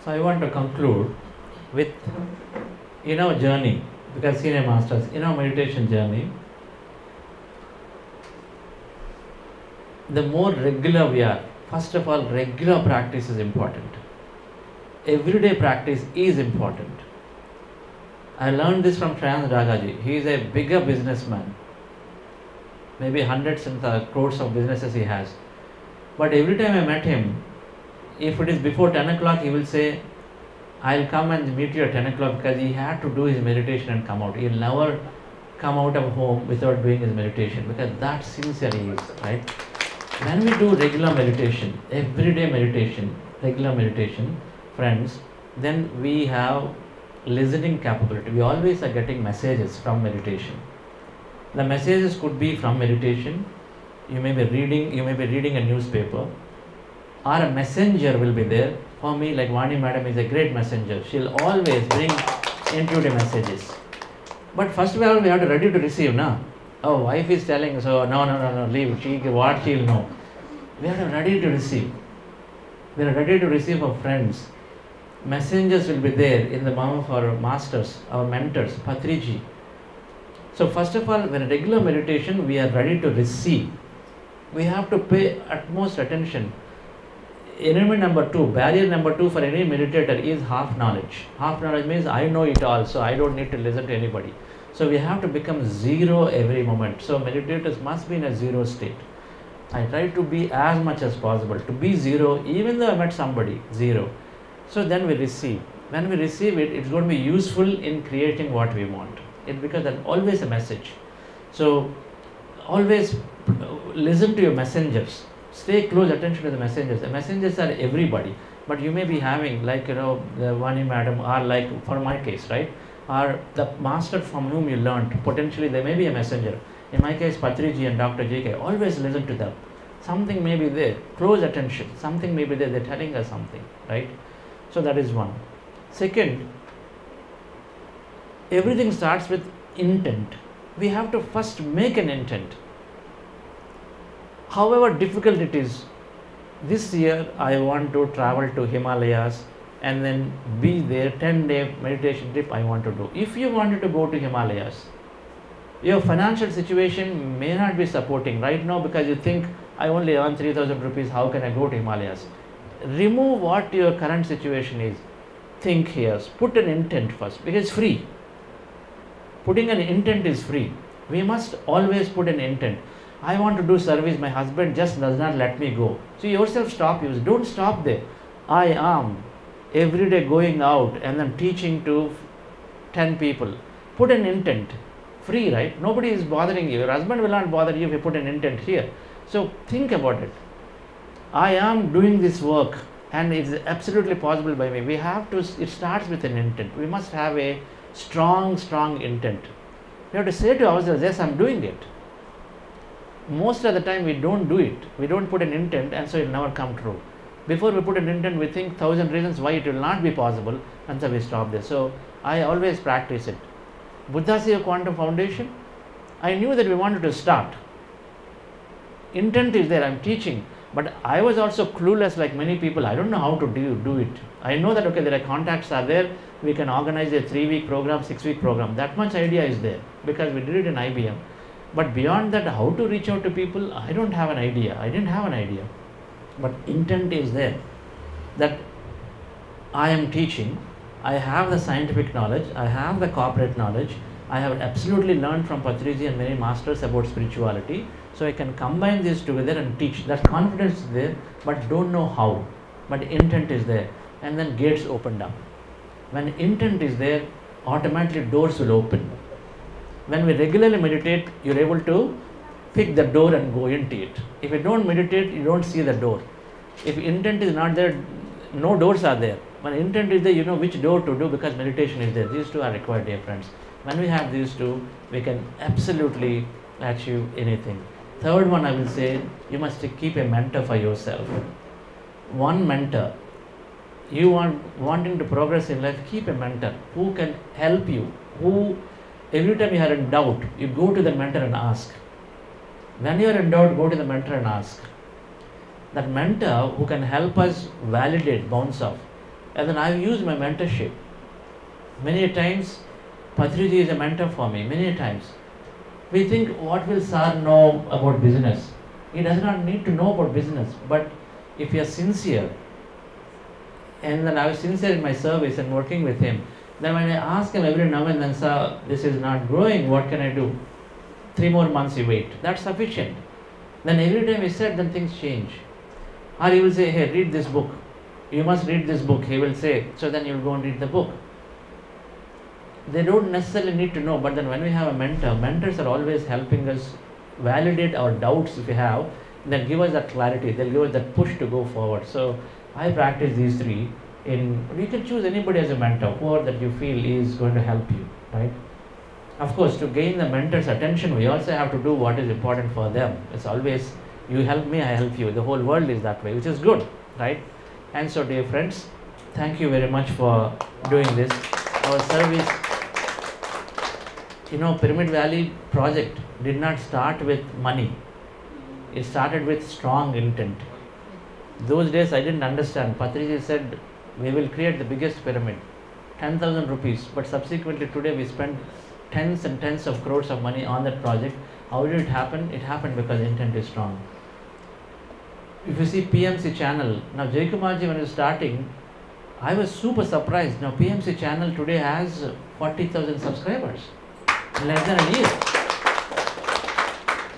So I want to conclude with journey, because senior masters, meditation journey, the more regular we are, first of all, regular practice is important. Everyday practice is important. I learned this from Shreyans Ragaji. He is a bigger businessman. Maybe hundreds and crores of businesses he has. But every time I met him, if it is before 10 o'clock, he will say, I'll come and meet you at 10 o'clock, because he had to do his meditation and come out. He'll never come out of home without doing his meditation, because that sincere he is, right? When we do regular meditation, everyday meditation, regular meditation, friends, then we have listening capability. We always are getting messages from meditation. The messages could be from meditation. You may be reading a newspaper, or a messenger will be there. For me, like Vani madam is a great messenger. She'll always bring intuitive messages. But first of all, we have to ready to receive, na? Oh, wife is telling, so no, leave. What she'll know. We are ready to receive. We are ready to receive our friends. Messengers will be there in the form of our masters, our mentors, Patriji. So first of all, when regular meditation, we are ready to receive. We have to pay utmost attention. Enemy number 2, barrier number 2 for any meditator is half knowledge. Half knowledge means I know it all, so I don't need to listen to anybody. So we have to become zero every moment. So meditators must be in a zero state. I try to be as much as possible, to be zero, even though I met somebody, zero. So then we receive. When we receive it, it's going to be useful in creating what we want. It's because that's always a message. So always listen to your messengers. Stay close attention to the messengers. The messengers are everybody. But you may be having, like, the Vani madam, or like for my case, right? Or the master from whom you learned. Potentially they may be a messenger. In my case, Patriji and Dr. JK, always listen to them. Something may be there. Close attention. Something may be there. They're telling us something, right? So that is one. Second, everything starts with intent. We have to first make an intent. However difficult it is, this year I want to travel to Himalayas and then be there, 10-day meditation trip I want to do. If you wanted to go to Himalayas, your financial situation may not be supporting right now, because you think, I only earn 3,000 rupees, how can I go to Himalayas? Remove what your current situation is. Think here, put an intent first, because it's free. Putting an intent is free. We must always put an intent. I want to do service, my husband just does not let me go. So yourself stop you. Don't stop there. I am every day going out and then teaching to 10 people. Put an intent. Free, right? Nobody is bothering you. Your husband will not bother you if you put an intent here. So think about it. I am doing this work and it's absolutely possible by me. We have to, it starts with an intent. We must have a strong intent. We have to say to ourselves, yes, I'm doing it. Most of the time we don't do it. We don't put an intent, and so it will never come true. Before we put an intent, we think 1,000 reasons why it will not be possible, and so we stop there. So I always practice it. Buddhasiya Quantum Foundation, I knew that we wanted to start. Intent is there, I'm teaching. But I was also clueless like many people. I don't know how to do it. I know that, okay, there are contacts are there. We can organize a 3-week program, 6-week program. That much idea is there because we did it in IBM. But beyond that, how to reach out to people, I don't have an idea. I didn't have an idea. But intent is there. That I am teaching. I have the scientific knowledge. I have the corporate knowledge. I have absolutely learned from Patriji and many masters about spirituality. So I can combine this together and teach. That confidence is there, but don't know how. But intent is there. And then gates opened up. When intent is there, automatically doors will open. When we regularly meditate, you're able to pick the door and go into it. If you don't meditate, you don't see the door. If intent is not there, no doors are there. When intent is there, you know which door to do because meditation is there. These two are required, dear friends. When we have these two, we can absolutely achieve anything. Third one, I will say, you must keep a mentor for yourself. One mentor. You wanting to progress in life, keep a mentor who can help you. Who, every time you are in doubt, you go to the mentor and ask. When you are in doubt, go to the mentor and ask. That mentor who can help us validate, bounce off. And then I've used my mentorship. Many times, Patriji is a mentor for me, many times. We think, what will Sir know about business? He does not need to know about business, but if you are sincere, and then I was sincere in my service and working with him, then when I ask him every now and then, Sir, this is not growing, what can I do? 3 more months you wait. That's sufficient. Then every time he said, then things change. Or he will say, hey, read this book. You must read this book, he will say. So then you will go and read the book. They don't necessarily need to know, but then when we have a mentor, mentors are always helping us validate our doubts if we have, then give us that clarity, they'll give us that push to go forward. So I practice these three. You can choose anybody as a mentor, whoever that you feel is going to help you, right? Of course, to gain the mentor's attention, we also have to do what is important for them. It's always, you help me, I help you. The whole world is that way, which is good, right? And so, dear friends, thank you very much for doing this. Our service, Pyramid Valley project did not start with money. It started with strong intent. Those days I didn't understand. Patriji said, we will create the biggest pyramid, 10,000 rupees. But subsequently today we spent tens and tens of crores of money on that project. How did it happen? It happened because intent is strong. If you see PMC channel, now Jaykumarji when he was starting, I was super surprised. Now PMC channel today has 40,000 subscribers in less than a year.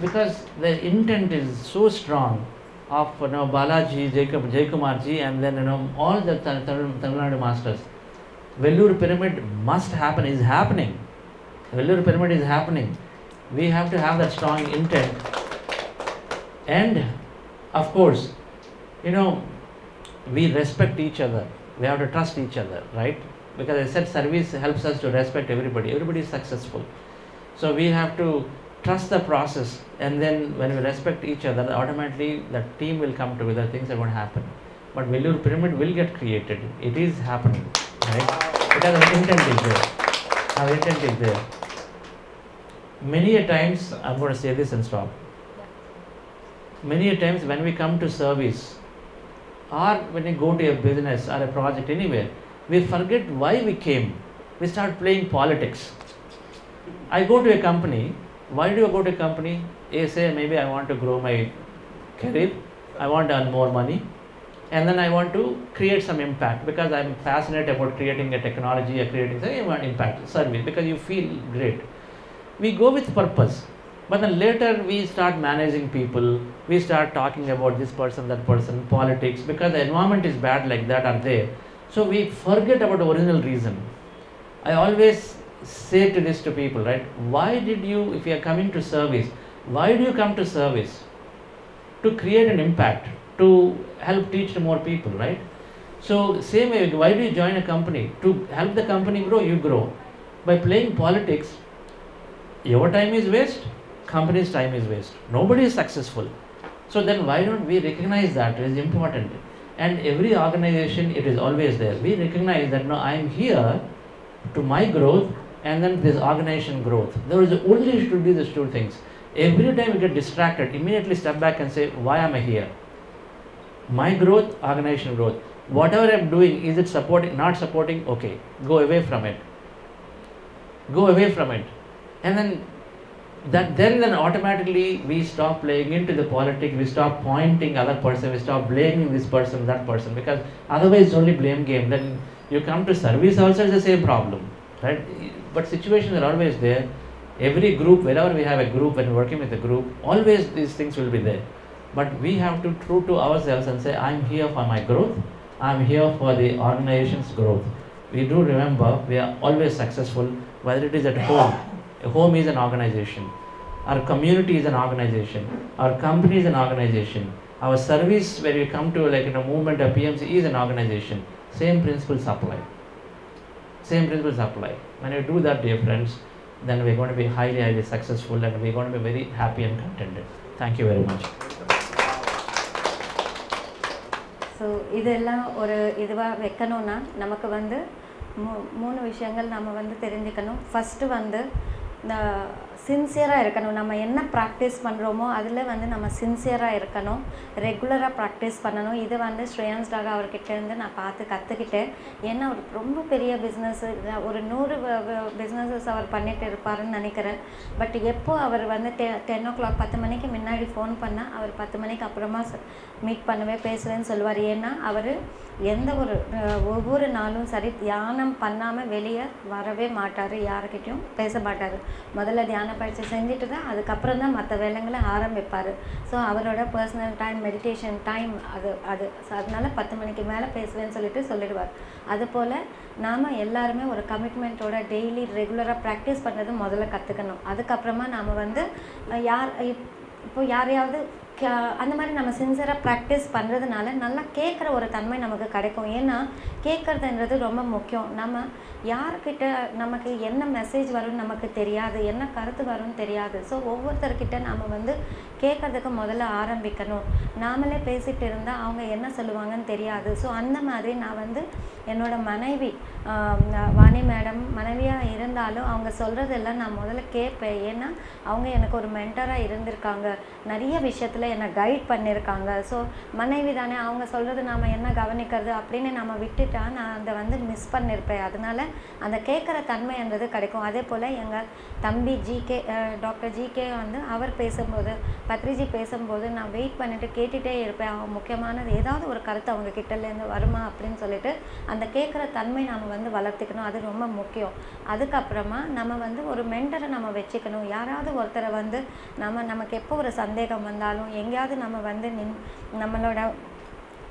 Because the intent is so strong of Balaji, Jaykumarji, and then all the Tamil Nadu masters. Vellore Pyramid must happen, is happening. Vellore Pyramid is happening. We have to have that strong intent. And of course, we respect each other. We have to trust each other, right? Because I said service helps us to respect everybody. Everybody is successful. So we have to trust the process, and then when we respect each other, automatically the team will come together, things are going to happen. But Vellore Pyramid will get created. It is happening, right? Because our intent is there. Our intent is there. Many a times, I'm going to say this and stop. Many a times when we come to service, or when we go to a business or a project anywhere, we forget why we came. We start playing politics. I go to a company. Why do I go to a company? I say, maybe I want to grow my career, I want to earn more money, and then I want to create some impact because I'm passionate about creating a technology or creating some impact, service, because you feel great. We go with purpose, but then later we start managing people, we start talking about this person, that person, politics, because the environment is bad like that are there. So we forget about the original reason. I always say to this to people, right? Why did you, if you are coming to service, why do you come to service? To create an impact, to help teach to more people, right? So same way, why do you join a company? To help the company grow, you grow. By playing politics, your time is waste, company's time is waste. Nobody is successful. So then why don't we recognize that it is important? And every organization, it is always there. We recognize that, no, I am here to my growth, and then this organization growth. There is only should be these two things. Every time we get distracted, immediately step back and say, why am I here? My growth, organization growth. Whatever I'm doing, is it supporting, not supporting? Okay, go away from it. Go away from it. And then automatically we stop playing into the politics, we stop pointing other person, we stop blaming this person, that person, because otherwise it's only blame game. Then you come to service also, it's the same problem, right? But situations are always there. Every group, wherever we have a group, when working with a group, always these things will be there. But we have to true to ourselves and say, I'm here for my growth, I'm here for the organization's growth. We do remember, we are always successful, whether it is at home. A home is an organization. Our community is an organization. Our company is an organization. Our service, where we come to like in a movement of PMC, is an organization. Same principles apply. Same principles apply. When you do that, dear friends, then we're going to be highly, highly successful, and we're going to be very happy and contented. Thank you very much. So, இதெல்லாம் ஒரு இதுவா வைக்கணும்னா நமக்கு வந்து மூணு விஷயங்கள் நாம வந்து தெரிஞ்சுக்கணும். ஃபர்ஸ்ட் வந்து சின்சியராக இருக்கணும். நம்ம என்ன ப்ராக்டிஸ் பண்ணுறோமோ அதில் வந்து நம்ம சின்சியராக இருக்கணும், ரெகுலராக ப்ராக்டிஸ் பண்ணணும். இது வந்து ஸ்ரேயான்ஸ் டாகா அவர்கிட்டேருந்து நான் பார்த்து கற்றுக்கிட்டேன். ஏன்னா அவர் ரொம்ப பெரிய பிஸ்னஸ்ஸு, ஒரு 100 பிஸ்னஸஸ் அவர் பண்ணிட்டு இருப்பாருன்னு நினைக்கிறேன். பட் எப்போ அவர் வந்து 10 o'clock 10 மணிக்கு முன்னாடி ஃபோன் பண்ணால் அவர் 10 மணிக்கு அப்புறமா மீட் பண்ணுவேன், பேசுவேன்னு சொல்லுவார். ஏன்னா அவர் எந்த ஒரு ஒவ்வொரு நாளும் சரி தியானம் பண்ணாமல் வெளியே வரவே மாட்டார், யாருக்கிட்டையும் பேச மாட்டார். முதல்ல தியான பயிற்சி செஞ்சுட்டு தான் அதுக்கப்புறம் தான் மற்ற வேலைங்களை ஆரம்பிப்பார். ஸோ அவரோட பர்சனல் டைம், மெடிடேஷன் டைம் அது அதனால 10 மணிக்கு மேலே பேசுவேன்னு சொல்லிடுவார். அதுபோல் நாம் எல்லாருமே ஒரு கமிட்மெண்ட்டோட டெய்லி ரெகுலராக ப்ராக்டிஸ் பண்ணுறது முதல்ல கற்றுக்கணும். அதுக்கப்புறமா நாம் வந்து இப்போ யாரையாவது அந்த மாதிரி நம்ம சின்சியராக ப்ராக்டிஸ் பண்ணுறதுனால நல்லா கேட்குற ஒரு தன்மை நமக்கு கிடைக்கும். ஏன்னா கேட்குறதுன்றது ரொம்ப முக்கியம். நம்ம யார்கிட்ட நமக்கு என்ன மெசேஜ் வரும்னு நமக்கு தெரியாது, என்ன கருத்து வரும்னு தெரியாது. ஸோ ஒவ்வொருத்தர்கிட்ட நாம் வந்து கேட்குறதுக்கு முதல்ல ஆரம்பிக்கணும். நாமளே பேசிகிட்டு இருந்தால் அவங்க என்ன சொல்லுவாங்கன்னு தெரியாது. ஸோ அந்த மாதிரி நான் வந்து என்னோடய மனைவி வாணி மேடம் மனைவியாக இருந்தாலும் அவங்க சொல்கிறதெல்லாம் நான் முதல்ல கேட்பேன். ஏன்னா அவங்க எனக்கு ஒரு மென்டராக இருந்திருக்காங்க, நிறைய விஷயத்தில் என்னை கைட் பண்ணியிருக்காங்க. ஸோ மனைவி தானே, அவங்க சொல்கிறது நாம் என்ன கவனிக்கிறது அப்படின்னு நம்ம விட்டுட்டா நான் அதை வந்து மிஸ் பண்ணியிருப்பேன். அதனால் அந்த கேட்குற தன்மைன்றது கிடைக்கும். அதே போல் எங்கள் தம்பி ஜிகே, டாக்டர் ஜிகே வந்து அவர் பேசும்போது, பத்ரிஜி பேசும்போது நான் வெயிட் பண்ணிவிட்டு கேட்டுகிட்டே இருப்பேன். அவங்க முக்கியமானது ஏதாவது ஒரு கருத்து அவங்க கிட்டேருந்து வருமா அப்படின்னு சொல்லிட்டு அந்த கேட்குற தன்மை நம்ம வந்து வளர்த்துக்கணும். அது ரொம்ப முக்கியம். அதுக்கப்புறமா நம்ம வந்து ஒரு மென்டரை நம்ம வச்சுக்கணும். யாராவது ஒருத்தரை வந்து நமக்கு எப்போ ஒரு சந்தேகம் வந்தாலும், எங்கேயாவது நம்ம வந்து நம்மளோட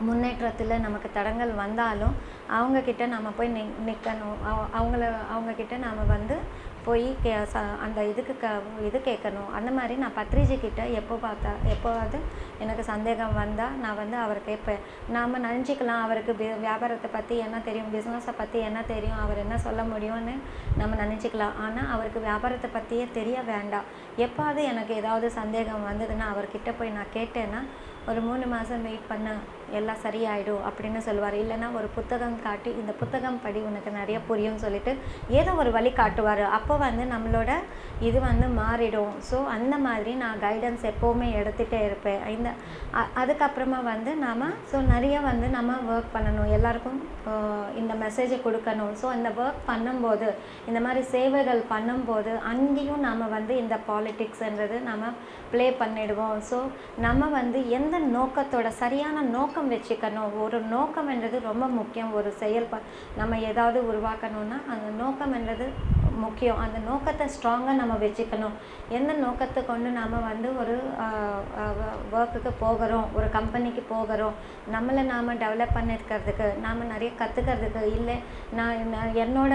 முன்னேற்றத்தில் நமக்கு தடங்கள் வந்தாலும் அவங்கக்கிட்ட நம்ம போய் நிற்கணும். அவங்கக்கிட்ட நாம் வந்து போய் அந்த இது கேட்கணும். அந்த மாதிரி நான் பத்ரிஜி கிட்ட எப்போவாவது எனக்கு சந்தேகம் வந்தால் நான் வந்து அவர் கேட்பேன். நாம் நினச்சிக்கலாம் அவருக்கு வியாபாரத்தை பற்றி என்ன தெரியும், பிஸ்னஸை பற்றி என்ன தெரியும், அவர் என்ன சொல்ல முடியும்னு நம்ம நினச்சிக்கலாம். ஆனால் அவருக்கு வியாபாரத்தை பற்றியே தெரிய வேண்டாம். எப்போது எனக்கு ஏதாவது சந்தேகம் வந்ததுன்னா அவர்கிட்ட போய் நான் கேட்டேன்னா ஒரு 3 மாதம் வெயிட் பண்ண எல்லாம் சரியாயிடும் அப்படின்னு சொல்லுவார். இல்லைன்னா ஒரு புத்தகம் காட்டி இந்த புத்தகம் படி உனக்கு நிறைய புரியும்னு சொல்லிட்டு ஏதோ ஒரு வழி காட்டுவார். அப்போ வந்து நம்மளோட இது வந்து மாறிடும். ஸோ அந்த மாதிரி நான் கைடன்ஸ் எப்போவுமே எடுத்துகிட்டே இருப்பேன். அதுக்கப்புறமா வந்து நிறைய வந்து நம்ம ஒர்க் பண்ணணும், எல்லாருக்கும் இந்த மெசேஜை கொடுக்கணும். ஸோ இந்த ஒர்க் பண்ணும்போது, இந்த மாதிரி சேவைகள் பண்ணும்போது அங்கேயும் நாம் வந்து இந்த பாலிட்டிக்ஸ்ன்றது நம்ம ப்ளே பண்ணிடுவோம். ஸோ நம்ம வந்து எந்த நோக்கத்தோட சரியான நோக்கம் வச்சுக்கணும். ஒரு நோக்கம்ன்றது ரொம்ப முக்கியம். ஒரு நம்ம ஏதாவது உருவாக்கணும்னா அந்த நோக்கம்ன்றது முக்கியம். அந்த நோக்கத்தை ஸ்ட்ராங்காக நம்ம வச்சுக்கணும். எந்த நோக்கத்தை கொண்டு நாம் வந்து ஒரு ஒர்க்குக்கு போகிறோம், ஒரு கம்பெனிக்கு போகிறோம், நம்மளை நாம் டெவலப் பண்ணிருக்கிறதுக்கு, நாம் நிறைய கற்றுக்கிறதுக்கு, இல்லை நான் என்னோட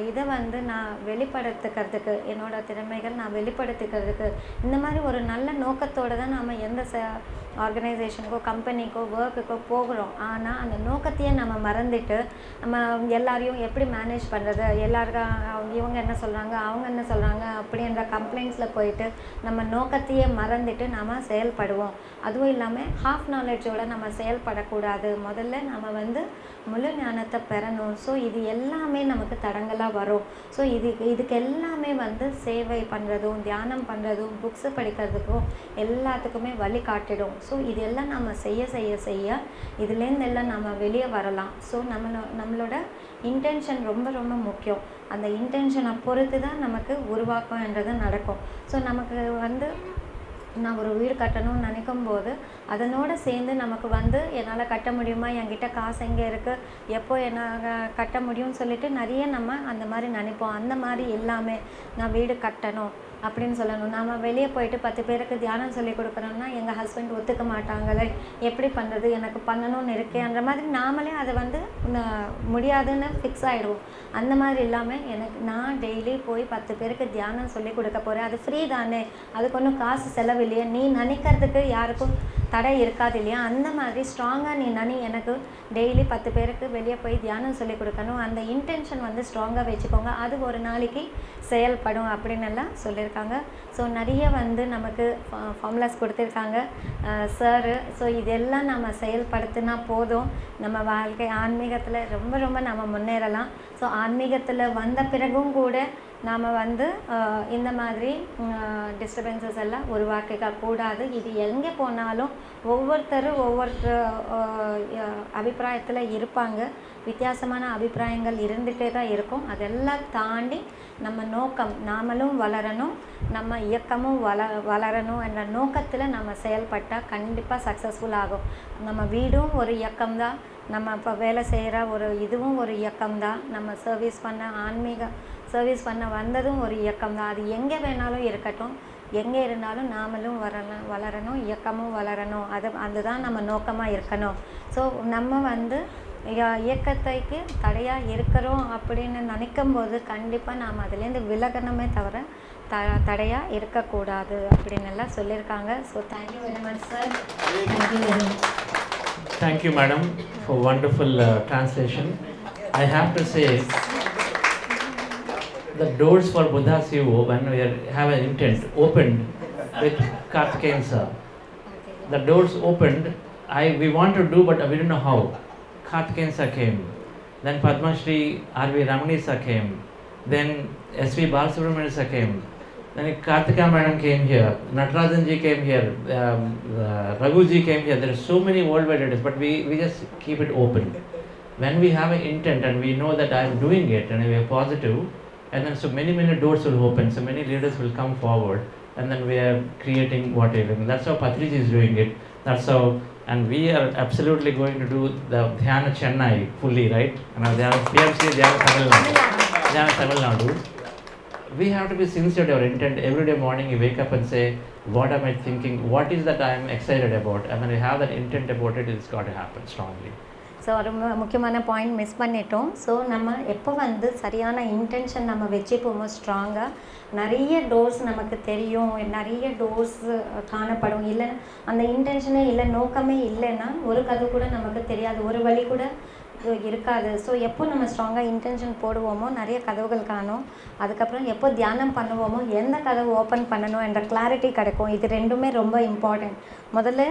இதை வந்து நான் வெளிப்படுத்திக்கிறதுக்கு, என்னோட திறமைகள் நான் வெளிப்படுத்திக்கிறதுக்கு, இந்த மாதிரி ஒரு நல்ல நோக்கத்தோடு தான் நாம் எந்த ஆர்கனைசேஷனுக்கோ கம்பெனிக்கோ ஒர்க்குக்கோ போகிறோம். ஆனால் அந்த நோக்கத்தையே நம்ம மறந்துட்டு நம்ம எல்லாரையும் எப்படி மேனேஜ் பண்ணுறது, எல்லாருக்கும் இவங்க என்ன சொல்கிறாங்க அவங்க என்ன சொல்கிறாங்க அப்படின்ற கம்ப்ளைண்ட்ஸில் போயிட்டு நம்ம நோக்கத்தையே மறந்துட்டு நம்ம செயல்படுவோம். அதுவும் இல்லாமல் ஹாஃப் நாலேஜோடு நம்ம செயல்படக்கூடாது. முதல்ல நம்ம வந்து முழு ஞானத்தை பெறணும். ஸோ இது எல்லாமே நமக்கு தடங்களாக வரும். ஸோ இதுக்கு எல்லாமே வந்து சேவை பண்ணுறதும் தியானம் பண்ணுறதும் புக்ஸு படிக்கிறதுக்கும் எல்லாத்துக்குமே வழி காட்டிடும். ஸோ இதெல்லாம் நம்ம செய்ய இதுலேருந்து எல்லாம் நம்ம வெளியே வரலாம். ஸோ நம்மளோட இன்டென்ஷன் ரொம்ப ரொம்ப முக்கியம். அந்த இன்டென்ஷனை பொறுத்து தான் நமக்கு உருவாக்கம்ன்றது நடக்கும். ஸோ நமக்கு வந்து நான் ஒரு வீடு கட்டணும்னு நினைக்கும் போது அதனோடு சேர்ந்து நமக்கு வந்து என்னால் கட்ட முடியுமா, என்கிட்ட காசு எங்கே இருக்குது, எப்போ என்னால் கட்ட முடியும்னு சொல்லிட்டு நிறைய நம்ம அந்த மாதிரி நினைப்போம். அந்த மாதிரி எல்லாமே நான் வீடு கட்டணும் அப்படின்னு சொல்லணும். நாம் வெளியே போயிட்டு 10 பேருக்கு தியானம் சொல்லி கொடுக்குறோன்னா எங்கள் ஹஸ்பண்ட் ஒத்துக்க மாட்டாங்களே, எப்படி பண்ணுறது, எனக்கு பண்ணணும்னு இருக்கேன்ற மாதிரி நாமளே அதை வந்து முடியாதுன்னு ஃபிக்ஸ் ஆகிடுவோம். அந்த மாதிரி இல்லாமல் நான் டெய்லி போய் 10 பேருக்கு தியானம் சொல்லி கொடுக்க போகிறேன், அது ஃப்ரீ தானே, அதுக்கு ஒன்றும் காசு செலவு இல்லையா, நீ நினைக்கிறதுக்கு யாருக்கும் தடை இருக்காது இல்லையா, அந்த மாதிரி ஸ்ட்ராங்காக நீ எனக்கு டெய்லி 10 பேருக்கு வெளியே போய் தியானம் சொல்லி கொடுக்கணும், அந்த இன்டென்ஷன் வந்து ஸ்ட்ராங்காக வச்சுக்கோங்க, அது ஒரு நாளைக்கு செயல்படும் அப்படின்னு எல்லாம் சொல்லியிருக்காங்க. ஸோ நிறைய வந்து நமக்கு ஃபார்முலாஸ் கொடுத்துருக்காங்க சார். ஸோ இதெல்லாம் நம்ம செயல்படுத்தினா போதும், நம்ம வாழ்க்கை ஆன்மீகத்தில் ரொம்ப ரொம்ப நம்ம முன்னேறலாம். ஸோ ஆன்மீகத்தில் வந்த பிறகும் கூட நாம் வந்து இந்த மாதிரி டிஸ்டர்பன்சஸ் எல்லாம் உருவாக்க கூடாது. இது எங்கே போனாலும் ஒவ்வொருத்தரும் அபிப்பிராயத்தில் இருப்பாங்க. வித்தியாசமான அபிப்பிராயங்கள் இருந்துகிட்டே தான் இருக்கும். அதெல்லாம் தாண்டி நம்ம நோக்கம், நாமளும் வளரணும், நம்ம இயக்கமும் வளரணும் என்ற நோக்கத்தில் நம்ம செயல்பட்டால் கண்டிப்பாக சக்ஸஸ்ஃபுல் ஆகும். நம்ம வீடும் ஒரு இயக்கம்தான், நம்ம இப்போ வேலை செய்கிற இதுவும் ஒரு இயக்கம்தான், நம்ம சர்வீஸ் பண்ண வந்ததும் ஒரு இயக்கம்தான். அது எங்கே வேணாலும் இருக்கட்டும், எங்கே இருந்தாலும் நாமளும் வளரணும், இயக்கமும் வளரணும். அதுதான் நம்ம நோக்கமாக இருக்கணும். ஸோ நம்ம வந்து இயக்கத்தைக்கு தடையாக இருக்கிறோம் அப்படின்னு நினைக்கும் போது கண்டிப்பாக நாம் அதுலேருந்து விலகணுமே தவிர தடையாக இருக்கக்கூடாது அப்படின்னு எல்லாம் சொல்லியிருக்காங்க. So thank you very much sir. Thank you very much. Thank you, madam, for wonderful translation. I have to say, the doors for Buddha CEO, when we have an intent, opened with Karthikeyan sir. The doors opened. We want to do, but we didn't know how. Karthikeyan sir came. Then Padma Shri R.V. Ramani sir came. Then S.V. Balasubramanian sir came. Then Karthika madam came here, Natarajan ji came here, Raghu ji came here. There are so many worldwide leaders, but we just keep it open. When we have an intent and we know that I am doing it and we are positive, and then so many doors will open, so many leaders will come forward, and then we are creating whatever. That's how Patriji is doing it. That's how, and we are absolutely going to do the Dhyana Chennai fully, right? And Dhyana PMC, Dhyana Tamil Nadu. We have to be sincere to our intent. Every day morning you wake up and say, what am I thinking? What is that I am excited about? And when we have that intent about it, it's got to happen strongly. So ஒரு முக்கியமான point miss பண்ணிட்டோம். So நம்ம எப்போ வந்து சரியான intention நம்ம வச்சுப்போமோ ஸ்ட்ராங்காக, நிறைய டோர்ஸ் நமக்கு தெரியும், நிறைய டோர்ஸ் காணப்படும். இல்லை அந்த இன்டென்ஷனே இல்லை, நோக்கமே இல்லைன்னா ஒரு கதை கூட நமக்கு தெரியாது, ஒரு வழி கூட இருக்காது. ஸோ எப்போ நம்ம ஸ்ட்ராங்காக இன்டென்ஷன் போடுவோமோ நிறைய கதவுகள் காணும். அதுக்கப்புறம் எப்போ தியானம் பண்ணுவோமோ எந்த கதவு ஓப்பன் பண்ணணும் என்ற கிளாரிட்டி கிடைக்கும். இது ரெண்டுமே ரொம்ப இம்பார்ட்டண்ட். முதல்ல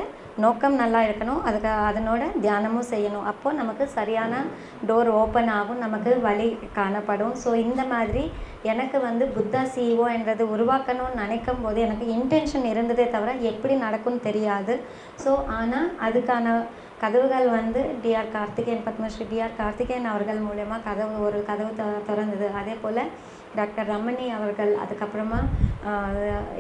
நோக்கம் நல்லா இருக்கணும், அதனோட தியானமும் செய்யணும். அப்போது நமக்கு சரியான டோர் ஓப்பன் ஆகும், நமக்கு வழி காணப்படும். ஸோ இந்த மாதிரி எனக்கு வந்து புத்தா சிஇஓ என்றது உருவாக்கணும்னு நினைக்கும் போது எனக்கு இன்டென்ஷன் இருந்ததே தவிர எப்படி நடக்கும்னு தெரியாது. ஸோ ஆனால் அதுக்கான கதவுகள் வந்து டிஆர் கார்த்திகேயன், பத்மஸ்ரீ டிஆர் கார்த்திகேயன் அவர்கள் மூலயமா ஒரு கதவு திறந்தது. அதே போல் டாக்டர் ரமணி அவர்கள், அதுக்கப்புறமா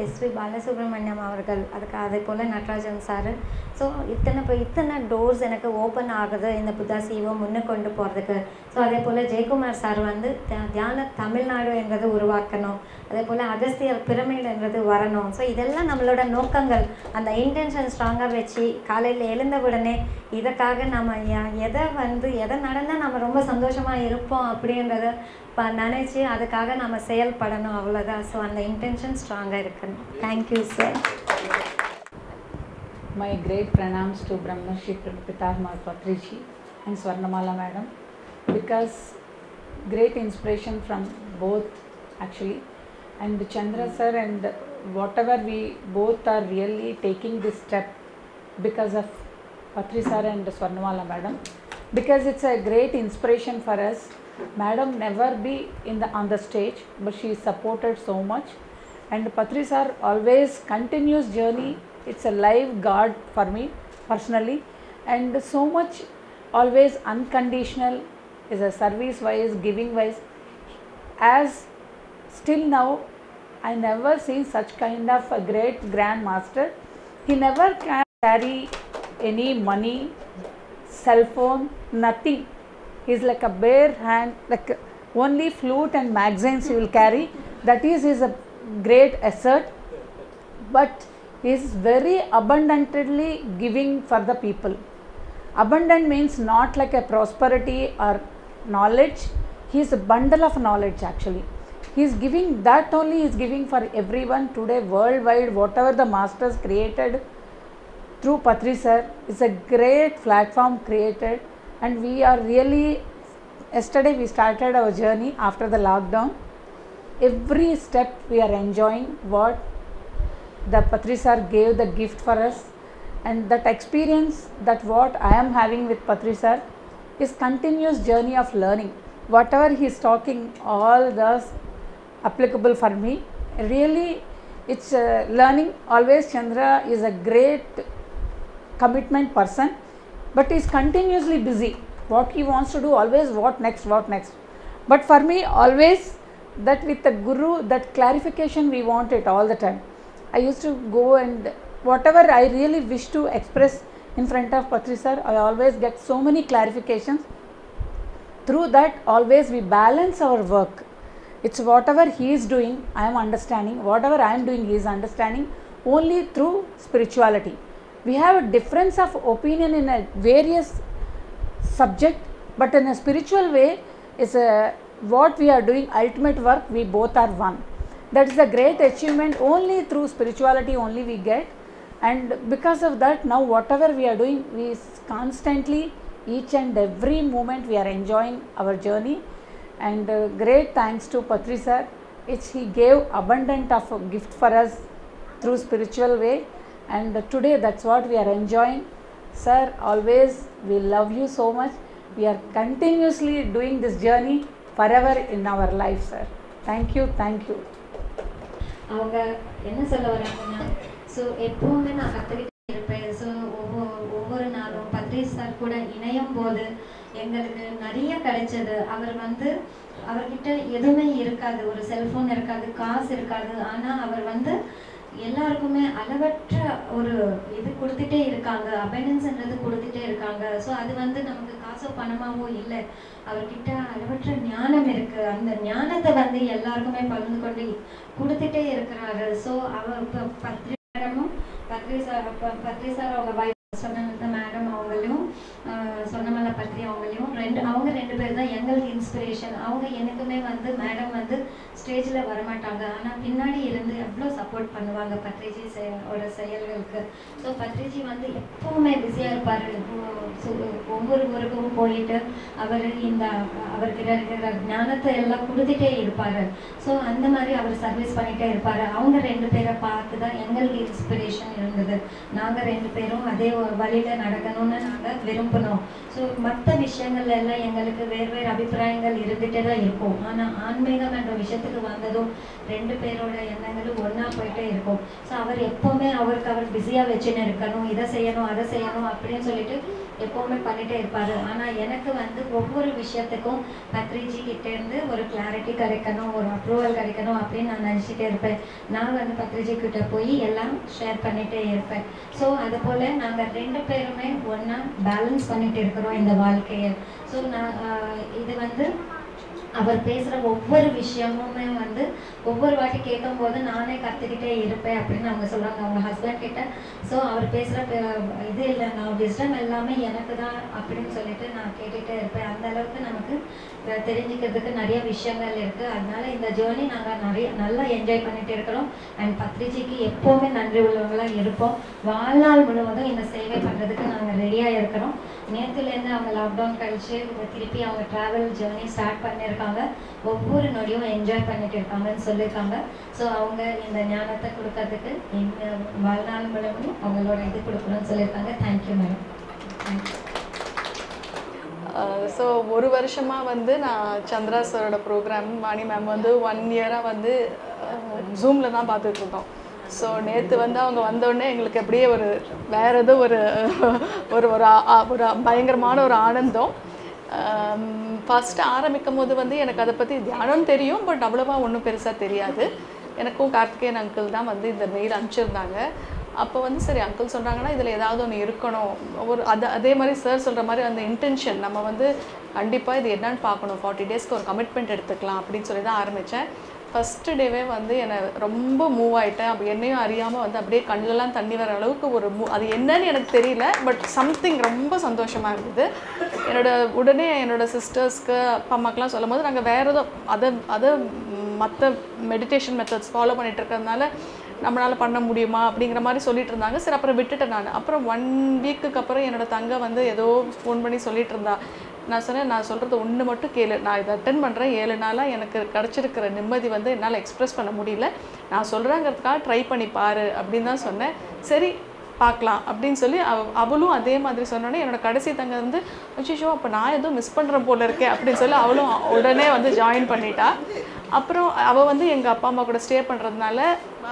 எஸ்வி பாலசுப்ரமணியம் அவர்கள், அதே போல் நடராஜன் சார். ஸோ இத்தனை டோர்ஸ் எனக்கு ஓப்பன் ஆகுது இந்த புத்தா சிஇஓ முன்னே கொண்டு போகிறதுக்கு. ஸோ அதே போல் ஜெயக்குமார் சார் வந்து தியான தமிழ்நாடு என்றது உருவாக்கணும், அதே போல் அகஸ்தியர் பிரமிட் என்றது வரணும். ஸோ இதெல்லாம் நம்மளோட நோக்கங்கள். அந்த இன்டென்ஷன் ஸ்ட்ராங்காக வச்சு காலையில் எழுந்த உடனே இதுக்காக நம்ம எதை நடந்தால் நம்ம ரொம்ப சந்தோஷமாக இருப்போம் அப்படின்றத நினச்சி அதுக்காக நம்ம செயல்படணும், அவ்வளோதான். ஸோ அந்த இன்டென்ஷன் ஸ்ட்ராங்காக இருக்கணும். Thank you sir. My great pranams to Brahmarshi Pitambar Patriji and Swarnamala madam, because great inspiration from both actually, and Chandra sir, and whatever we both are really taking this step because of Patri sir and Swarnamala madam, because it's a great inspiration for us. Madam never be on the stage, but she is supported so much, and Patri sir always continuous journey. It's a live God for me personally, and so much always unconditional, is a service wise, giving wise. As still now I never seen such kind of a great grand master. He never can carry any money, cell phone, nothing. He's like a bare hand, like only flute and magazines he will carry. That is a great asset, but he is very abundantly giving for the people. Abundant means not like a prosperity or knowledge. He is a bundle of knowledge actually. He is giving that only, he is giving for everyone today worldwide. Whatever the masters created through Patri sir is a great platform created, and we are really, yesterday we started our journey after the lockdown. Every step we are enjoying what the Patri sir gave the gift for us, and that experience, that what I am having with Patri sir is continuous journey of learning. Whatever he is talking, all those applicable for me. Really, it's learning. Always Chandra is a great commitment person, but is continuously busy. What he wants to do, always what next, what next. But for me, always that with the Guru, that clarification we want it all the time. I used to go and whatever I really wish to express in front of Patri sir, I always get so many clarifications. Through that, always we balance our work. It's whatever he is doing, I am understanding. Whatever I am doing, he is understanding. Only through spirituality. We have a difference of opinion in a various subject, but in a spiritual way, is what we are doing, ultimate work, we both are one. That is a great achievement. Only through spirituality only we get. And because of that, now whatever we are doing, we constantly, each and every moment we are enjoying our journey. And great thanks to Patri sir, which he gave abundant of a gift for us through spiritual way. And today that's what we are enjoying. Sir, always we love you so much. We are continuously doing this journey forever in our life, sir. Thank you, thank you. அவங்க என்ன சொல்ல வராங்கன்னா, so எப்போவுமே நான் கற்றுக்கிட்டே இருப்பேன். So ஒவ்வொரு நாளும் Badri sir கூட இணையும் போது எங்களுக்கு நிறைய கிடைச்சது. அவர்கிட்ட எதுவுமே இருக்காது, ஒரு செல்ஃபோன் இருக்காது, காசு இருக்காது. ஆனால் அவர் எல்லாருக்குமே அளவற்ற ஒரு இது கொடுத்துட்டே இருக்காங்க, அபைடன்ஸ்ன்றது கொடுத்துட்டே இருக்காங்க. ஸோ அது நமக்கு காசோ பணமாவோ இல்லை, அவர்கிட்ட அளவற்ற ஞானம் இருக்கு. அந்த ஞானத்தை எல்லாருக்குமே பகிர்ந்து கொண்டு கொடுத்துட்டே இருக்கிறாரு. ஸோ அவர் பத்ரி மேடமும் பத்ரி சார் அவங்க வைஃப் சொன்ன மேடம் அவங்களையும் சொன்னமல்ல பத்ரி அவங்களையும் அவங்க ரெண்டு பேர் தான் எங்களுக்கு இன்ஸ்பிரேஷன். அவங்க எனக்குமே மேடம் ஸ்டேஜில் வரமாட்டாங்க, ஆனால் பின்னாடி இருந்து எவ்வளோ சப்போர்ட் பண்ணுவாங்க பத்ரிஜி ஓட செயல்களுக்கு. ஸோ பத்ரிஜி எப்பவுமே பிஸியாக இருப்பார். ஒவ்வொரு ஊருக்கும் போயிட்டு அவர்கிட்ட இருக்கிற ஞானத்தை எல்லாம் கொடுத்துட்டே இருப்பார். ஸோ அந்த மாதிரி அவர் சர்வீஸ் பண்ணிகிட்டே இருப்பார். அவங்க ரெண்டு பேரை பார்த்து தான் எங்களுக்கு இன்ஸ்பிரேஷன் இருந்தது. நாங்கள் ரெண்டு பேரும் அதே வழியில் நடக்கணும்னு நாங்கள் விரும்பினோம். ஸோ மற்ற விஷயங்கள்ல எல்லாம் எங்களுக்கு வேறு அபிப்பிராயங்கள் இருந்துகிட்டே தான் இருக்கும். ஆனால் ஆன்மீகம் என்ற விஷயத்துக்கு வந்ததும் ரெண்டு பேரோட எண்ணங்களும் ஒன்றா போயிட்டே இருக்கும். ஸோ அவர் எப்போவுமே அவர் பிஸியாக வச்சுன்னு இருக்கணும், இதை செய்யணும் அதை செய்யணும் அப்படின்னு சொல்லிட்டு எப்போவுமே பண்ணிகிட்டே இருப்பார். ஆனால் எனக்கு ஒவ்வொரு விஷயத்துக்கும் பத்ரிஜி கிட்டேருந்து ஒரு கிளாரிட்டி கிடைக்கணும், ஒரு அப்ரூவல் கிடைக்கணும் அப்படின்னு நான் நினச்சிட்டே இருப்பேன். நான் பத்ரிஜி கிட்ட போய் எல்லாம் ஷேர் பண்ணிகிட்டே இருப்பேன். ஸோ அதுபோல் நாங்கள் ரெண்டு பேருமே ஒன்றா பேலன்ஸ் பண்ணிகிட்டு இருக்கிறோம் இந்த வாழ்க்கையை. ஸோ நான் இது அவர் பேசுகிற ஒவ்வொரு விஷயமுமே ஒவ்வொரு வாட்டி கேட்கும் போது நானே கற்றுக்கிட்டே இருப்பேன் அப்படின்னு அவங்க சொல்கிறாங்க அவங்க ஹஸ்பண்ட் கிட்ட. ஸோ அவர் பேசுகிற இது இல்லை, நான் விஸ்டம் எல்லாமே எனக்கு தான் அப்படின்னு சொல்லிட்டு நான் கேட்டுகிட்டே இருப்பேன். அந்த அளவுக்கு நமக்கு தெரிஞ்சுக்கிறதுக்கு நிறைய விஷயங்கள் இருக்குது. அதனால இந்த ஜேர்னி நாங்கள் நல்லா என்ஜாய் பண்ணிகிட்டு இருக்கிறோம். அண்ட் பத்ரிஜிக்கு எப்போவுமே நன்றி உள்ளவங்களாக இருப்போம். வாழ்நாள் முழுவதும் இந்த சேவை பண்ணுறதுக்கு நாங்கள் ரெடியாக இருக்கிறோம். நேற்றுலேருந்து அவங்க லாக்டவுன் கழிச்சு திருப்பி அவங்க ட்ராவல் ஜேர்னி ஸ்டார்ட் பண்ணியிருக்காங்க. ஒவ்வொரு நொடியும் என்ஜாய் பண்ணிட்டு இருக்காங்கன்னு சொல்லியிருக்காங்க. ஸோ அவங்க இந்த ஞானத்தை கொடுக்கறதுக்கு வாழ்நாள் முழுவதும் அவங்களோட இது கொடுக்கணும்னு சொல்லியிருக்காங்க. Thank you madam. தேங்க்யூ. ஸோ ஒரு வருஷமாக நான் சந்திரா சாரோட ப்ரோக்ராம் வாணி மேம் 1 இயராக ஜூமில் தான் பார்த்துட்ருக்கோம். ஸோ நேற்று அவங்க வந்தோடனே எங்களுக்கு அப்படியே ஒரு வேறு ஏதோ ஒரு ஒரு ஒரு பயங்கரமான ஒரு ஆனந்தம். ஃபஸ்ட்டு ஆரம்பிக்கும் போது எனக்கு அதை பற்றி தியானம் தெரியும், பட் அவ்வளோவா ஒன்றும் பெருசாக தெரியாது. எனக்கும் கார்த்திகேயன் அங்கிள் தான் இந்த மெயில் அனுப்பிச்சிருந்தாங்க. அப்போ சரி அங்கிள் சொல்கிறாங்கன்னா இதில் ஏதாவது ஒன்று இருக்கணும், அதே மாதிரி சார் சொல்கிற மாதிரி அந்த இன்டென்ஷன் நம்ம கண்டிப்பாக இது என்னன்னு பார்க்கணும், 40 டேஸ்க்கு ஒரு கமிட்மெண்ட் எடுத்துக்கலாம் அப்படின்னு சொல்லி தான் ஆரம்பித்தேன். ஃபஸ்ட்டு டேவே என்னை ரொம்ப மூவ் ஆகிட்டேன். அப்போ என்னையும் அறியாமல் அப்படியே கண்ணிலலாம் தண்ணி வர அளவுக்கு ஒரு அது என்னன்னு எனக்கு தெரியல, பட் சம்திங் ரொம்ப சந்தோஷமாக இருந்தது. உடனே என்னோடய சிஸ்டர்ஸ்க்கு அப்பா அம்மாக்கெலாம் சொல்லும் போது நாங்கள் வேறு ஏதோ அதை மற்ற மெடிடேஷன் மெத்தட்ஸ் ஃபாலோ பண்ணிகிட்டு இருக்கிறதுனால நம்மளால் பண்ண முடியுமா அப்படிங்கிற மாதிரி சொல்லிட்டு இருந்தாங்க. சரி அப்புறம் விட்டுட்டேன் நான். அப்புறம் 1 வீக்குக்கு அப்புறம் என்னோடய தங்கை ஏதோ ஃபோன் பண்ணி சொல்லிட்டு இருந்தா. நான் சொன்னேன், நான் சொல்கிறது ஒன்று மட்டும் கேளு, நான் இதை அட்டன் பண்ணுறேன். 7 நாளாக எனக்கு கிடச்சிருக்கிற நிம்மதி என்னால் எக்ஸ்ப்ரெஸ் பண்ண முடியல, நான் சொல்கிறேங்கிறதுக்காக ட்ரை பண்ணி பாரு அப்படின்னு தான் சொன்னேன். சரி பார்க்கலாம் அப்படின்னு சொல்லி அவளும் அதே மாதிரி சொன்னோன்னே என்னோடய கடைசி தங்க அச்சோ அப்போ நான் எதுவும் மிஸ் பண்ணுறேன் போல இருக்கேன் அப்படின்னு சொல்லி அவளும் உடனே ஜாயின் பண்ணிட்டா. அப்புறம் அவள் வந்து எங்கள் அப்பா அம்மா கூட ஸ்டே பண்ணுறதுனால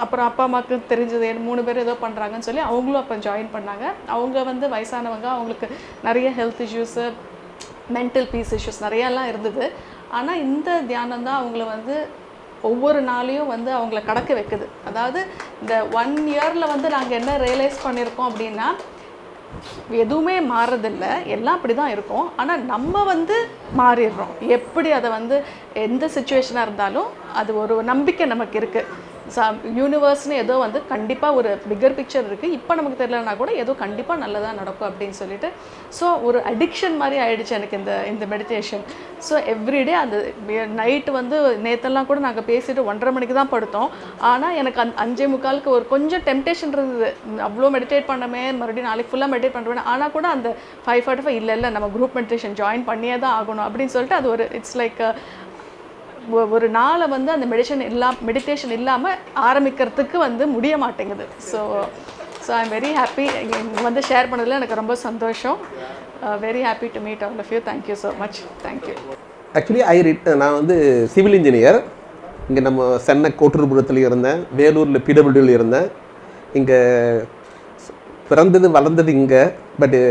அப்புறம் அப்பா அம்மாவுக்கு தெரிஞ்சது 3 பேர் ஏதோ பண்ணுறாங்கன்னு சொல்லி அவங்களும் அப்போ ஜாயின் பண்ணாங்க. அவங்க வந்து வயசானவங்க, அவங்களுக்கு நிறைய health issues, mental peace issues நிறையாலாம் இருந்தது. ஆனால் இந்த தியானம் தான் அவங்கள வந்து ஒவ்வொரு நாளையும் வந்து அவங்கள கடக்க வைக்குது. அதாவது இந்த 1 இயரில் வந்து நாங்கள் என்ன ரியலைஸ் பண்ணியிருக்கோம் அப்படின்னா, எதுவுமே மாறுறதில்லை, எல்லாம் அப்படி தான் இருக்கும். ஆனால் நம்ம வந்து மாறிடுறோம். எப்படி அதை வந்து எந்த சுச்சுவேஷனாக இருந்தாலும் அது ஒரு நம்பிக்கை நமக்கு இருக்குது. யூனிவர்ஸ்னு ஏதோ வந்து கண்டிப்பாக ஒரு பிக்கர் பிக்சர் இருக்குது, இப்போ நமக்கு தெரியலனா கூட ஏதோ கண்டிப்பாக நல்லதாக நடக்கும் அப்படின்னு சொல்லிட்டு. ஸோ ஒரு அடிக்ஷன் மாதிரி ஆகிடுச்சு எனக்கு இந்த மெடிடேஷன். ஸோ எவ்ரிடே அந்த நைட்டு வந்து நேற்றெல்லாம் கூட நாங்கள் பேசிட்டு 1:30 மணிக்கு தான் படுத்தோம். ஆனால் எனக்கு 5:45 ஒரு கொஞ்சம் டெம்டேஷன் இருந்தது, அவ்வளோ மெடிடேட் பண்ணமே, மறுபடியும் நாளைக்கு ஃபுல்லாக மெடிடேட் பண்ணுறேன். ஆனால் கூட அந்த 5:45 இல்லை நம்ம குரூப் மெடிடேஷன் ஜாயின் பண்ணியே தான் ஆகணும் அப்படின்னு சொல்லிட்டு அது ஒரு இட்ஸ் லைக் ஒரு நாளை வந்து அந்த மெடிடேஷன் இல்லாமல் ஆரம்பிக்கிறதுக்கு வந்து முடிய மாட்டேங்குது. So I am very happy. வந்து ஷேர் பண்ணதில் எனக்கு ரொம்ப சந்தோஷம். Very happy to meet all of you. Thank you so much. Thank you. Actually நான் வந்து சிவில் இன்ஜினியர். இங்கே நம்ம சென்னை கோட்டூர்புரத்தில் இருந்தேன், வேலூரில் பிடபிள்யூவில் இருந்தேன். இங்கே பிறந்தது வளர்ந்தது இங்கே. பட்டு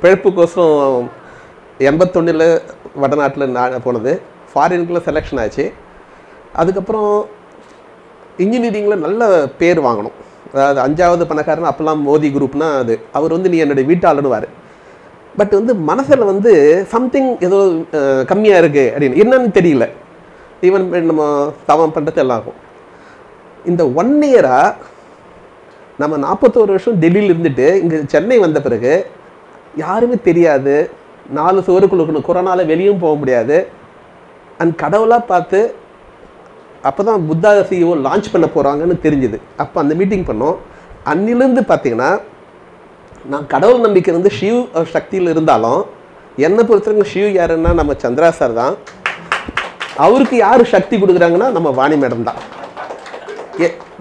பிழைப்புக்கோசம் 81 வடநாட்டில் நான் போனது. ஃபாரினுக்குள்ள செலெக்ஷன் ஆச்சு. அதுக்கப்புறம் இன்ஜினியரிங்கில் நல்ல பேர் வாங்கணும். அதாவது 5வது பணக்காரன் அப்போல்லாம் மோதி குரூப்னா அது அவர் வந்து நீ என்னுடைய வீட்டாளனுவார். பட் வந்து மனசில் வந்து சம்திங் ஏதோ கம்மியாக இருக்குது அப்படின்னு என்னன்னு தெரியல. ஈவன் நம்ம தவம் பண்ணுறது எல்லாம் ஆகும். இந்த 1 இயராக நம்ம 41 வருஷம் டெல்லியில் இருந்துட்டு இங்கே சென்னை வந்த பிறகு யாருமே தெரியாது, 4 சுவருக்குள்ள கொரோனாவில் வெளியும் போக முடியாது. அண்ட் கடவுளாக பார்த்து அப்போ தான் புத்தா CEO லான்ச் பண்ண போகிறாங்கன்னு தெரிஞ்சுது. அப்போ அந்த மீட்டிங் பண்ணோம். அன்னிலேருந்து பார்த்தீங்கன்னா நான் கடவுள் நம்பிக்கை இருந்து ஷிவ் சக்தியில் இருந்தாலும் என்னை பொறுத்தவரைக்கும் ஷிவ் யாருன்னா நம்ம சந்திரா சார் தான். அவருக்கு யார் சக்தி கொடுக்குறாங்கன்னா நம்ம வாணி மேடம் தான்.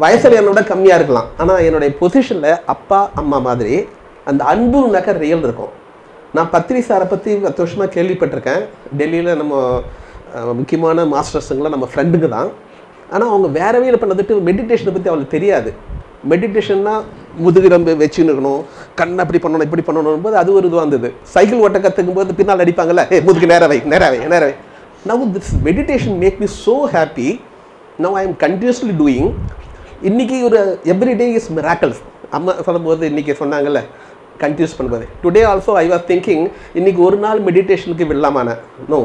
வயசில் என்னோட கம்மியாக இருக்கலாம், ஆனால் என்னுடைய பொசிஷனில் அப்பா அம்மா மாதிரி அந்த அன்புனாக்க ரியல் இருக்கும். நான் பத்ரி சாரை பற்றி 10 வருஷமாக கேள்விப்பட்டிருக்கேன். டெல்லியில் நம்ம முக்கியமான மாஸ்டர்ஸுங்களாம் நம்ம ஃப்ரெண்டுங்க தான். ஆனால் அவங்க வேற வேலை பண்ணதுட்டு மெடிடேஷனை பற்றி அவங்களுக்கு தெரியாது. மெடிடேஷன்னா முதுகிரம்பு வச்சுன்னு கண் அப்படி பண்ணணும் இப்படி பண்ணணும் போது அது ஒரு இதுவாக இருந்தது. சைக்கிள் ஓட்ட கற்றுக்கும் போது பின்னால் அடிப்பாங்கல்ல, முதுகு நேரவை. Now this meditation make me so happy. Now I am continuously doing. இன்றைக்கி ஒரு எவ்ரிடே இஸ் மிராக்கிள்ஸ். அம்மா சொல்லும்போது இன்றைக்கி சொன்னாங்கல்ல கண்டினியூஸ் பண்ணும்போது. Today also I was thinking இன்றைக்கி ஒரு நாள் மெடிடேஷனுக்கு விடலாமான. நோ,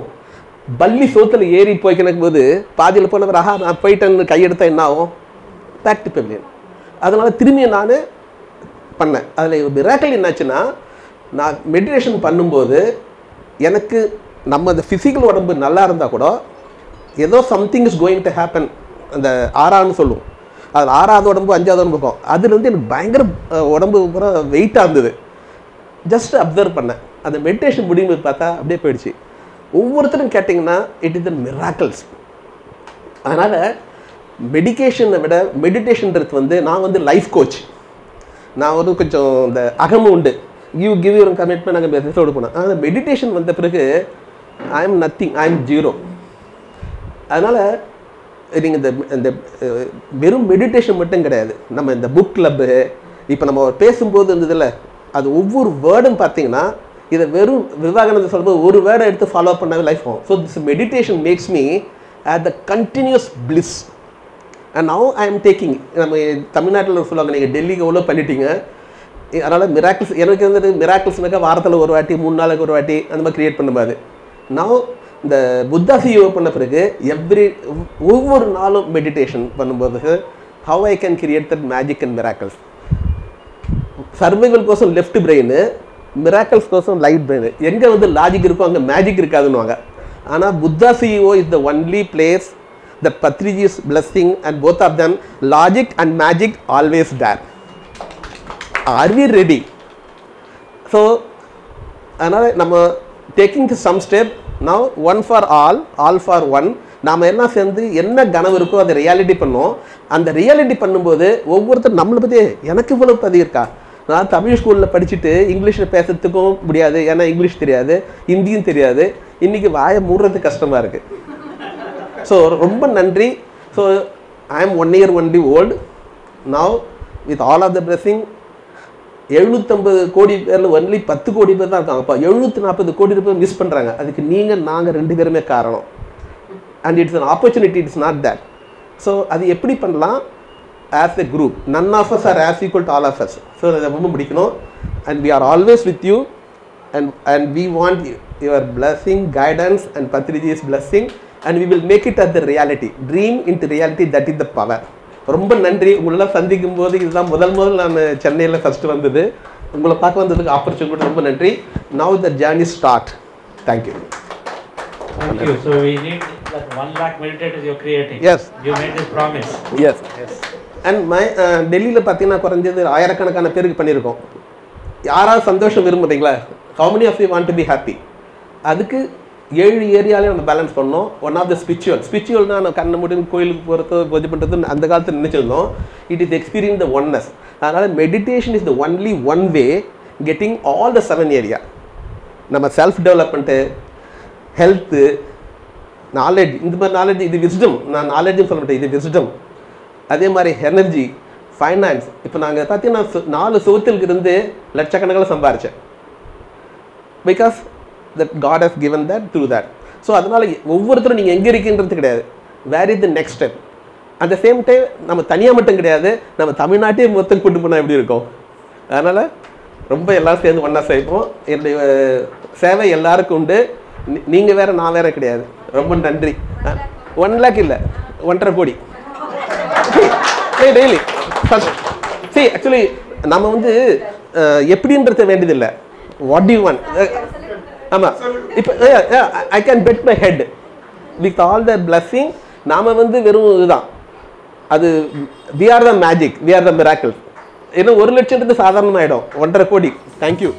பள்ளி சோத்தில் ஏறி போய்க்கினும் போது பாதியில் போனவர் நான் போயிட்டேன்னு கையெடுத்தால் என்ன ஆகும்? Back to pavilion. அதனால் திரும்பியும் நான் பண்ணேன். அதில் மிராக்கிள் என்னாச்சுன்னா, நான் மெடிடேஷன் பண்ணும்போது எனக்கு நம்ம அந்த ஃபிசிக்கல் உடம்பு நல்லா இருந்தால் கூட ஏதோ something is going to happen. அந்த 6ஆன்னு சொல்லுவோம், அதில் 6வது உடம்பு 5வது உடம்பு இருக்கும். அதுலேருந்து எனக்கு பயங்கர உடம்பு பூரா வெயிட்டாக இருந்தது. ஜஸ்ட் அப்சர்வ் பண்ணேன். அந்த மெடிடேஷன் முடியும்போது பார்த்தா அப்படியே போயிடுச்சு. ஒவ்வொருத்தரும் கேட்டிங்கன்னா இட் இஸ் த மிராக்கிள்ஸ். அதனால் மெடிடேஷனை விட மெடிடேஷன்றது வந்து நான் வந்து லைஃப் கோச். நான் ஒரு கொஞ்சம் இந்த அகமும் உண்டு, கிவ் யூர் கமிட்மெண்ட் நாங்கள் மெசேஜோடு போனேன். ஆனால் மெடிடேஷன் வந்த பிறகு I am nothing, I am zero. அதனால் நீங்கள் இந்த வெறும் மெடிடேஷன் மட்டும் கிடையாது, நம்ம இந்த புக் கிளப்பு இப்போ நம்ம பேசும்போது இருந்ததில்ல, அது ஒவ்வொரு வேர்டும் பார்த்தீங்கன்னா இதை வெறும் விவேகானந்தர் சொல்லும்போது ஒரு வேர்டை எடுத்து ஃபாலோ பண்ணவே லைஃப் ஆகும். So this meditation makes me at the continuous bliss. And now I am taking. நம்ம தமிழ்நாட்டில் சொல்லுவாங்க நீங்கள் டெல்லிக்கு எவ்வளோ பண்ணிட்டீங்க, அதனால் மிராக்கிள்ஸ் எனக்கு வந்து மிராக்கிள்ஸ்னாக்கா வாரத்தில் ஒரு வாட்டி 3 நாளைக்கு ஒரு வாட்டி அந்த மாதிரி க்ரியேட் பண்ணும்போது நவ் இந்த புத்தா CEO பண்ண பிறகு ஒவ்வொரு நாளும் மெடிடேஷன் பண்ணும்போது how I can create that magic and miracles. Survival கோசம் லெஃப்ட் பிரெயின், மிராக்கிள்ஸ் கோசம் ரைட் பிரெயின். எங்கே வந்து லாஜிக் இருக்கோ அங்கே மேஜிக் இருக்காதுன்னுவாங்க. ஆனால் Buddha CEO is the only place that Patriji is blessing, and both of them logic and magic always there. Are we ready? So அதனால் நம்ம taking some step now, one for all for one. நாம் எல்லாம் சேர்ந்து என்ன கனவு இருக்கோ அதை reality பண்ணோம். அந்த ரியாலிட்டி பண்ணும்போது ஒவ்வொருத்தரும் நம்மளை பற்றி எனக்கு இவ்வளோ பதிவு இருக்கா. நான் தமிழ் ஸ்கூலில் படிச்சுட்டு இங்கிலீஷில் பேசுறதுக்கும் முடியாது, ஏன்னா இங்கிலீஷ் தெரியாது, ஹிந்தியும் தெரியாது. இன்றைக்கி வாயை மூடுறது கஷ்டமாக இருக்குது. ஸோ ரொம்ப நன்றி. So I M 1 year only old now with all of the blessing. 750 கோடி பேரில் ஒன்லி 10 கோடி பேர் தான் இருக்காங்க. அப்போ 740 கோடி ரூபாய் மிஸ் பண்ணுறாங்க. அதுக்கு நாங்கள் 2 பேருமே காரணம். And it's an opportunity, it's not that. So அது எப்படி பண்ணலாம்? As a group, none of us are as equal to all of us. So அதை ரொம்ப பிடிக்கணும். And we are always with you and we want your blessing, guidance and Patriji's blessing and we will make it as the reality. Dream into reality, that is the power. ரொம்ப நன்றி. உங்களெல்லாம் சந்திக்கும் போது இதுதான் முதல் நான் சென்னையில் ஃபஸ்ட்டு வந்தது. உங்களை பார்க்க வந்ததுக்கு ஆப்பர்ச்சுனிட்டி ரொம்ப நன்றி. Now the journey start. Thank you. Thank you. So we need that 1 lakh meditators you're creating. Yes. You made this promise. Yes. And my டெல்லியில் பார்த்தீங்கன்னா குறைஞ்சது 1000கணக்கான பேருக்கு பண்ணியிருக்கோம். யாராவது சந்தோஷம் விரும்புறீங்களா? How many of you want to be happy? அதுக்கு 7 ஏரியாலையும் நம்ம பேலன்ஸ் பண்ணோம். ஒன் ஆஃப் த ஸ்பிரிச்சுவல்னால் நம்ம கண்ணை முடிந்து கோயிலுக்கு போகிறது, பூஜை பண்ணுறது அந்த காலத்தில் நினச்சிருந்தோம். It is experience the oneness. அதனால் meditation is the only one way getting all the 7 area. நம்ம செல்ஃப் டெவலப்மெண்ட்டு, ஹெல்த்து, நாலேஜ், இந்த மாதிரி நாலேஜ், இது விஸ்டம். நான் நாலேஜும் சொல்ல மாட்டேன், இது விஸ்டம். அதே மாதிரி எனர்ஜி, ஃபைனான்ஸ். இப்போ நாங்கள் பார்த்தீங்கன்னா 4 சுவத்திற்கு இருந்து லட்சக்கணக்கில் சம்பாரித்தேன். Because that God has given that through that. So அதனால் ஒவ்வொருத்தரும் நீங்கள் எங்கே இருக்கீன்றது கிடையாது, where is the next step. At the same time நம்ம தனியாக மட்டும் கிடையாது, நம்ம தமிழ்நாட்டையே மொத்தம் கொண்டு போனால் எப்படி இருக்கும். அதனால் ரொம்ப எல்லோரும் சேர்ந்து ஒன்றா செய்வோம். என்னுடைய சேவை எல்லாருக்கும் உண்டு. நீங்கள் வேறு, நான் வேறு கிடையாது. ரொம்ப நன்றி. 1 lakh இல்லை, 1.5 கோடி டெய்லி ஃபஸ்ட். சரி, ஆக்சுவலி நம்ம வந்து எப்படின்றத வேண்டியதில்லை, வாட் யூ வாண்ட். ஆமாம், இப்போ I can bet my head with all the blessing. நாம் வந்து வெறும் இதுதான், அது we are the magic, we are the miracle. ஏன்னா 1 லட்சத்துக்கு சாதாரணமாகிடும். 1.5 கோடி. தேங்க்யூ.